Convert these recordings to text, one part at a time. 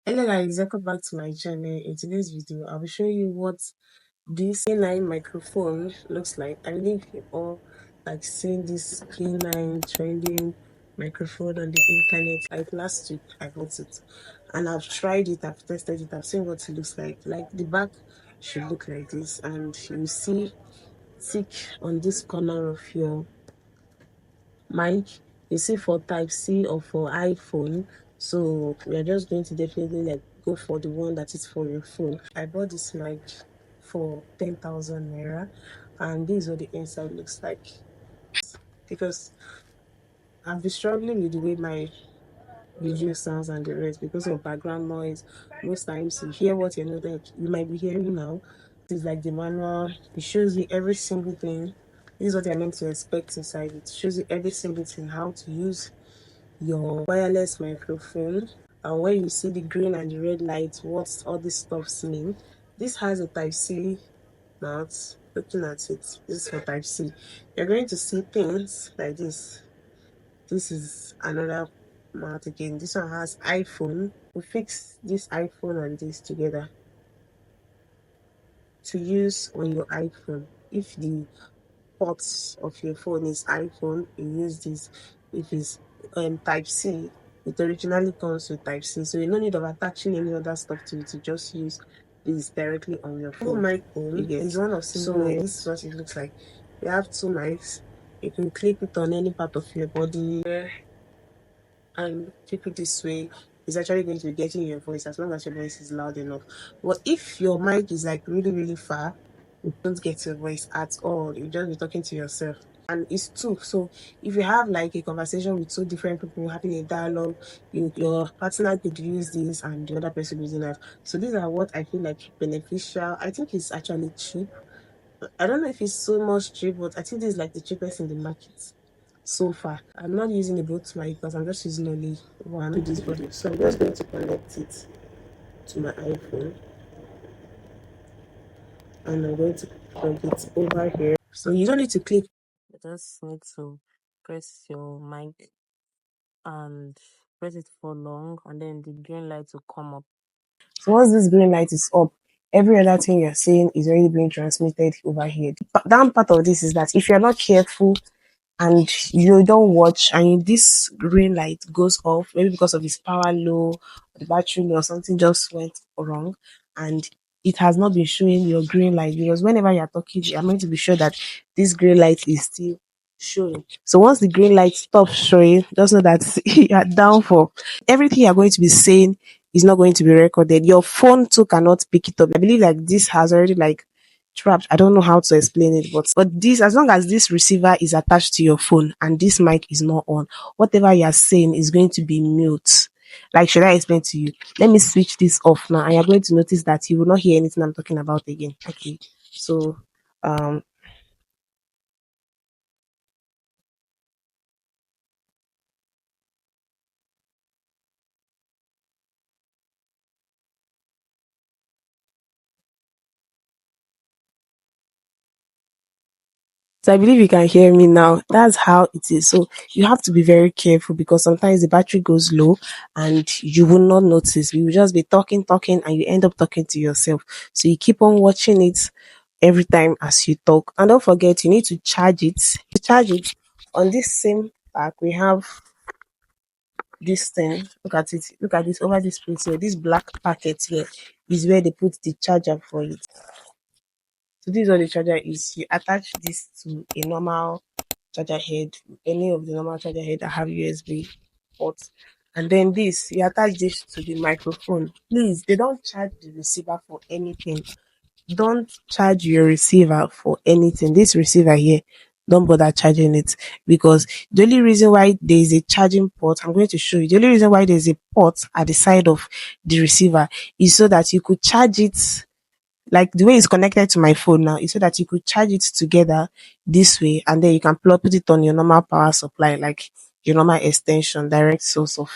Hello guys, welcome back to my channel. In today's video, I'll be showing you what this K9 microphone looks like. I believe you all like seen this K9 trending microphone on the internet. Like last week, I bought it and I've tried it, I've tested it, I've seen what it looks like. Like the back should look like this, and you see tick on this corner of your mic, you see for type C or for iPhone. So we are just going to definitely like go for the one that is for your phone. I bought this mic for 10,000 naira, and this is what the inside looks like. Because I've been struggling with the way my video sounds and the rest because of background noise. Most times you hear what you know that you might be hearing now. It's like the manual, it shows you every single thing. This is what you're meant to expect inside it. It shows you every single thing, how to use your wireless microphone, and when you see the green and the red light, what all these stuffs mean. This has a type C mount. Looking at it, this is for type C. You're going to see things like this. This is another mount again. This one has iPhone. We fix this iPhone and this together to use on your iPhone. If the ports of your phone is iPhone, you use this. If it's type C, it originally comes with type C, so you no need of attaching any other stuff to it. You just use this directly on your phone. My phone is one of single. So this is what it looks like. You have two mics. You can clip it on any part of your body and keep it this way. It's actually going to be getting your voice as long as your voice is loud enough. But if your mic is like really really far, you don't get your voice at all. You just be talking to yourself. And it's two. So if you have like a conversation with two different people having a dialogue, your partner could use this and the other person using that. So these are what I feel like beneficial. I think it's actually cheap. I don't know if it's so much cheap, but I think this is like the cheapest in the market so far. I'm not using the both mic because I'm just using only one to this body. So I'm just going to connect it to my iPhone, and I'm going to plug it over here. So you don't need to click. You just need to press your mic and press it for long, and then the green light will come up. So once this green light is up, every other thing you're saying is already being transmitted over here. But that part of this is that if you're not careful and you don't watch and this green light goes off, maybe because of its power low, the battery low, or something just went wrong, and it has not been showing your green light, because whenever you're talking, you're meant to be sure that this green light is still showing. So once the green light stops showing, just know that you're down for everything you're going to be saying is not going to be recorded. Your phone too cannot pick it up. I believe like this has already like trapped. I don't know how to explain it, but this, as long as this receiver is attached to your phone and this mic is not on, whatever you're saying is going to be mute. Like, should I explain to you? Let me switch this off now, and you're going to notice that you will not hear anything I'm talking about again. Okay, so um so I believe you can hear me now. That's how it is. So you have to be very careful, because sometimes the battery goes low and you will not notice. You will just be talking, talking, and you end up talking to yourself. So you keep on watching it every time as you talk. And don't forget, you need to charge it. To charge it, on this same pack, we have this thing. Look at it. Look at this over this place here. This black packet here is where they put the charger for it. So this is what the charger is. You attach this to a normal charger head, any of the normal charger head that have USB ports. And then this, you attach this to the microphone. Please, they don't charge the receiver for anything. Don't charge your receiver for anything. This receiver here, don't bother charging it, because the only reason why there is a charging port, I'm going to show you. The only reason why there's a port at the side of the receiver is so that you could charge it, like the way it's connected to my phone now, is so that you could charge it together this way, and then you can put it on your normal power supply, like your normal extension, direct source of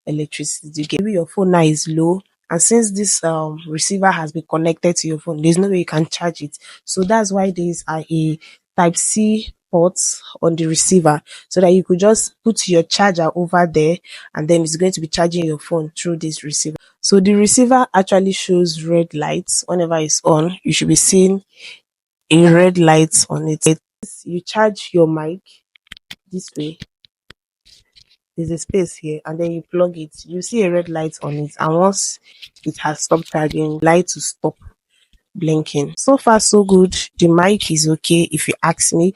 electricity. You get, maybe your phone now is low, and since this receiver has been connected to your phone, there's no way you can charge it. So that's why these are a type C ports on the receiver so that you could just put your charger over there, and then it's going to be charging your phone through this receiver. So the receiver actually shows red lights whenever it's on. You should be seeing a red light on it. You charge your mic this way. There's a space here, and then you plug it. You see a red light on it, and once it has stopped charging, light to stop blinking. So far, so good. The mic is okay. If you ask me,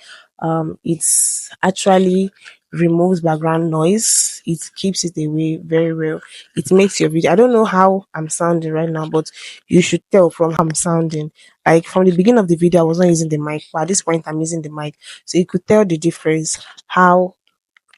it's actually removes background noise. It keeps it away very well. It makes your video. I don't know how I'm sounding right now, but you should tell from how I'm sounding. Like from the beginning of the video, I was not using the mic, but at this point, I'm using the mic, so you could tell the difference how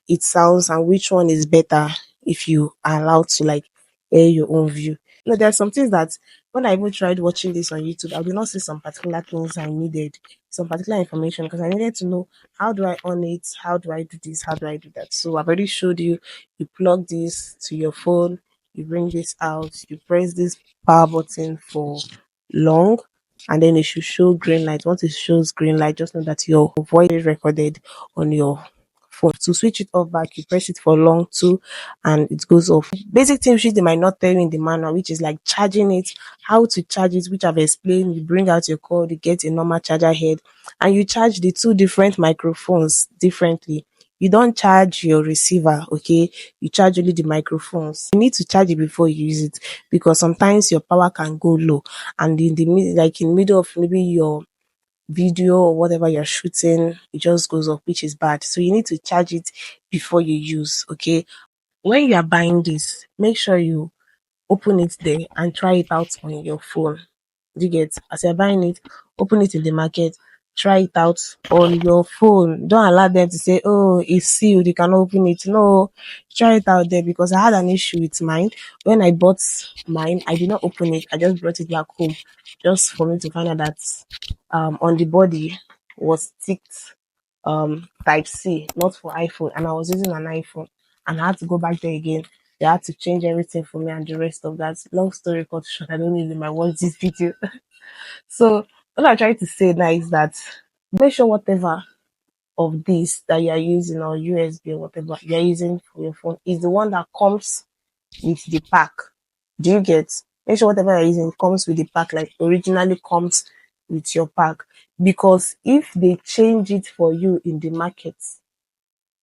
it sounds and which one is better if you are allowed to like air your own view. No, there are some things that when I even tried watching this on YouTube, I did not see some particular things I needed, some particular information, because I needed to know how do I on it, how do I do this, how do I do that. So I've already showed you. You plug this to your phone, you bring this out, you press this power button for long, and then it should show green light. Once it shows green light, just know that your voice is recorded on your phone. To switch it off back, you press it for long too, and it goes off. Basic things which they might not tell you in the manual, which is like charging it, how to charge it, which I've explained. You bring out your cord, you get a normal charger head, and you charge the two different microphones differently. You don't charge your receiver, okay? You charge only the microphones. You need to charge it before you use it, because sometimes your power can go low, and in the like in middle of maybe your video or whatever you're shooting, it just goes off, which is bad. So you need to charge it before you use, okay? When you are buying this, make sure you open it there and try it out on your phone. Do you get? As you're buying it, open it in the market, try it out on your phone. Don't allow them to say, oh, it's sealed, you can open it. No, try it out there, because I had an issue with mine. When I bought mine, I did not open it. I just brought it back home just for me to find out that on the body was ticked type C, not for iPhone, and I was using an iPhone, and I had to go back there again. They had to change everything for me and the rest of that. Long story cut short, I don't even might watch this video. So what I'm trying to say now is that make sure whatever of this that you are using, or USB or whatever you are using for your phone, is the one that comes with the pack. Do you get? Make sure whatever you're using comes with the pack, like originally comes with your pack. Because if they change it for you in the market,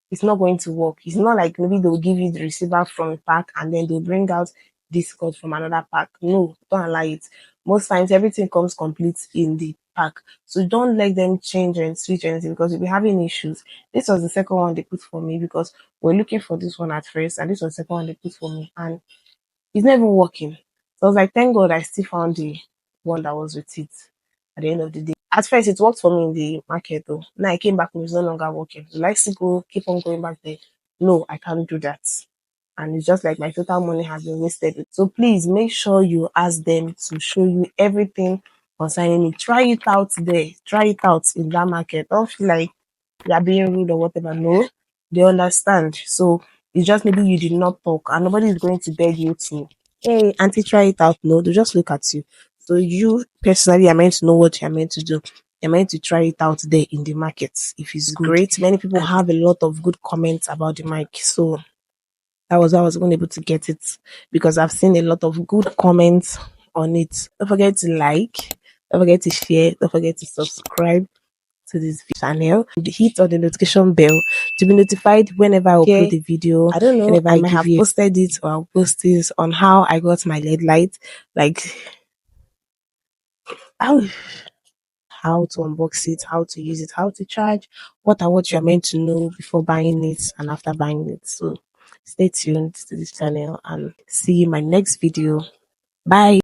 it's not going to work. It's not like maybe they'll give you the receiver from a pack and then they'll bring out this code from another pack. No, don't allow it. Most times everything comes complete in the pack. So don't let them change and switch anything, because you'll be having issues. This was the second one they put for me, because we're looking for this one at first, and this was the second one they put for me, and it's not even working. So I was like, thank God I still found the one that was with it at the end of the day. At first, it worked for me in the market though. Now I came back and it's no longer working. Will I still go keep on going back there? No, I can't do that. And it's just like my total money has been wasted. So please make sure you ask them to show you everything concerning it. Try it out there. Try it out in that market. Don't feel like you're being rude or whatever. No, they understand. So it's just maybe you did not talk, and nobody is going to beg you to, hey, auntie, try it out. No, they just look at you. So you personally are meant to know what you're meant to do. You're meant to try it out there in the market. If it's good, great. Many people have a lot of good comments about the mic. So that was why I was even able to get it, because I've seen a lot of good comments on it. Don't forget to like, don't forget to share, don't forget to subscribe to this channel. Hit on the notification bell to be notified whenever I upload a video. I don't know, whenever I might have posted it, or I'll post this on how I got my LED light, like how how to unbox it, how to use it, how to charge, what are what you're meant to know before buying it and after buying it. So stay tuned to this channel and see you in my next video. Bye.